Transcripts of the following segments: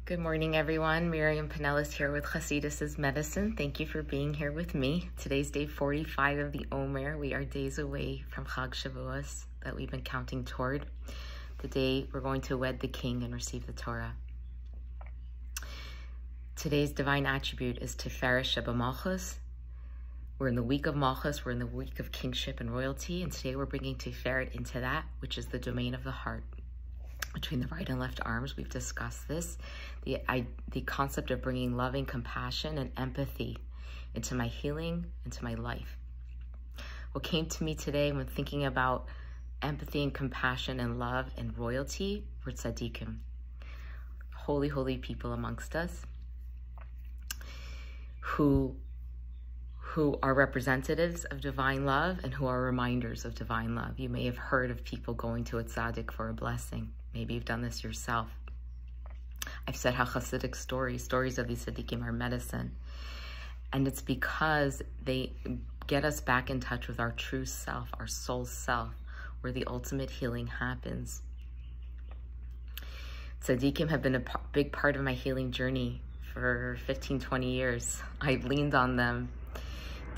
Good morning, everyone. Miriam Pinellas here with Chassidus' Medicine. Thank you for being here with me. Today's day 45 of the Omer. We are days away from Chag Shavuos that we've been counting toward. Today, we're going to wed the King and receive the Torah. Today's divine attribute is Tiferet Sheba Malchus. We're in the week of Malchus. We're in the week of kingship and royalty. And today, we're bringing Tiferet into that, which is the domain of the heart. Between the right and left arms, we've discussed this. The concept of bringing loving compassion and empathy into my healing, into my life. What came to me today when thinking about empathy and compassion and love and royalty were Tzaddikim. Holy, holy people amongst us who are representatives of divine love and who are reminders of divine love. You may have heard of people going to a tzaddik for a blessing. Maybe you've done this yourself. I've said how Chassidic stories of these Tzaddikim are medicine. And it's because they get us back in touch with our true self, our soul self, where the ultimate healing happens. Tzaddikim have been a big part of my healing journey for 15, 20 years. I've leaned on them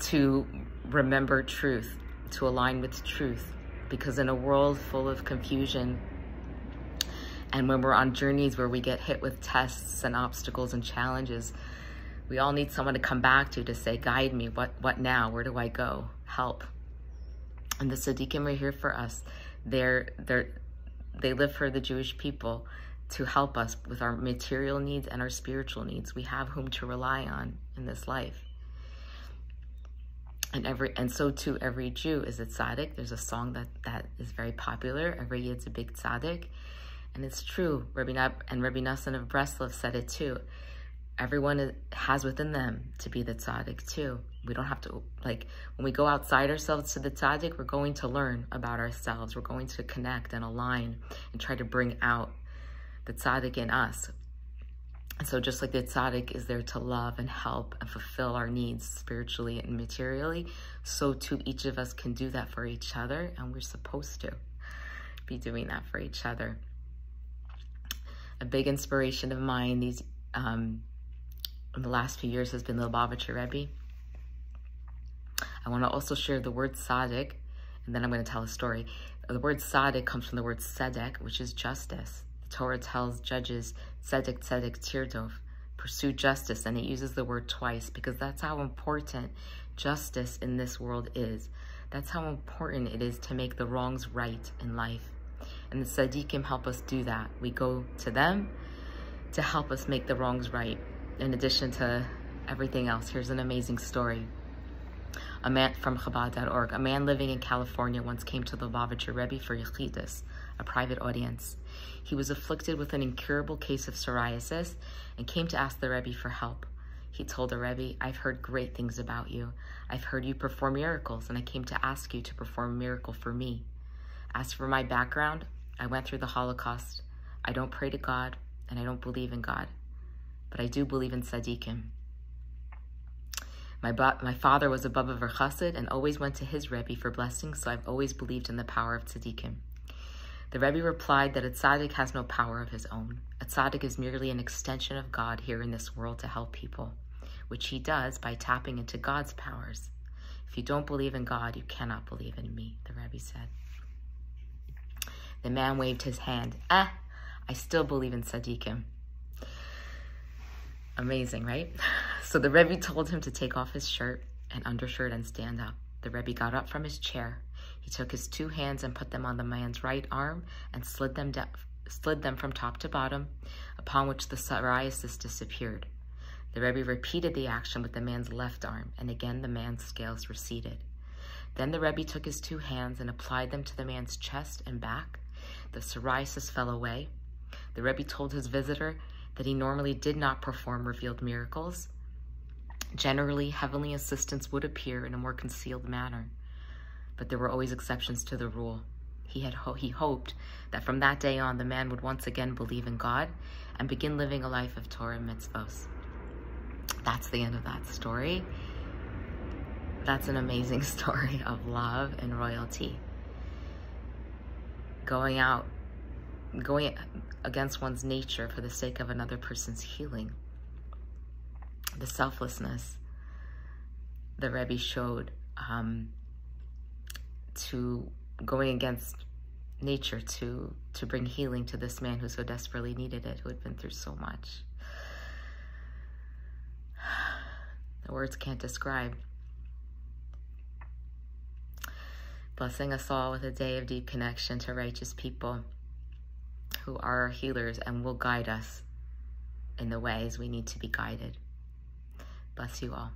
to remember truth, to align with truth. Because in a world full of confusion, and when we're on journeys where we get hit with tests and obstacles and challenges, we all need someone to come back to say, guide me, what now? Where do I go? Help. And the Tzaddikim are here for us. They live for the Jewish people to help us with our material needs and our spiritual needs. We have whom to rely on in this life. And so too, every Jew is a tzaddik. There's a song that is very popular. Every Yid's a big tzaddik. And it's true. Rabbi Nassan of Breslov said it too. Everyone has within them to be the tzaddik too. We don't have to, when we go outside ourselves to the tzaddik, we're going to learn about ourselves. We're going to connect and align and try to bring out the tzaddik in us. And so just like the tzaddik is there to love and help and fulfill our needs spiritually and materially, so too each of us can do that for each other, and we're supposed to be doing that for each other. A big inspiration of mine in the last few years has been the Lubavitcher Rebbe. I want to also share the word tzaddik, and then I'm going to tell a story. The word tzaddik comes from the word tzedek, which is justice. The Torah tells judges, tzedek, tzedek, tirdov, pursue justice, and it uses the word twice because that's how important justice in this world is. That's how important it is to make the wrongs right in life. And the Tzaddikim help us do that. We go to them to help us make the wrongs right. In addition to everything else, here's an amazing story. A man from Chabad.org, a man living in California once came to the Lubavitcher Rebbe for Chassidus, a private audience. He was afflicted with an incurable case of psoriasis and came to ask the Rebbe for help. He told the Rebbe, I've heard great things about you. I've heard you perform miracles, and I came to ask you to perform a miracle for me. As for my background, I went through the Holocaust. I don't pray to God, and I don't believe in God. But I do believe in Tzaddikim. My father was a Baba Chassid and always went to his Rebbe for blessings, so I've always believed in the power of Tzaddikim. The Rebbe replied that a tzaddik has no power of his own. A tzaddik is merely an extension of God here in this world to help people, which he does by tapping into God's powers. If you don't believe in God, you cannot believe in me, the Rebbe said. The man waved his hand. I still believe in Tzaddikim. Amazing, right? So the Rebbe told him to take off his shirt and undershirt and stand up. The Rebbe got up from his chair. He took his two hands and put them on the man's right arm and slid them from top to bottom, upon which the psoriasis disappeared. The Rebbe repeated the action with the man's left arm, and again the man's scales receded. Then the Rebbe took his two hands and applied them to the man's chest and back. The psoriasis fell away. The Rebbe told his visitor that he normally did not perform revealed miracles. Generally, heavenly assistance would appear in a more concealed manner, but there were always exceptions to the rule. He hoped that from that day on, the man would once again believe in God and begin living a life of Torah and mitzvos. That's the end of that story. That's an amazing story of love and royalty. Going out going against one's nature for the sake of another person's healing. The selflessness the Rebbe showed to going against nature to bring healing to this man who so desperately needed it, who had been through so much. The words can't describe. Blessing us all with a day of deep connection to righteous people who are our healers and will guide us in the ways we need to be guided. Bless you all.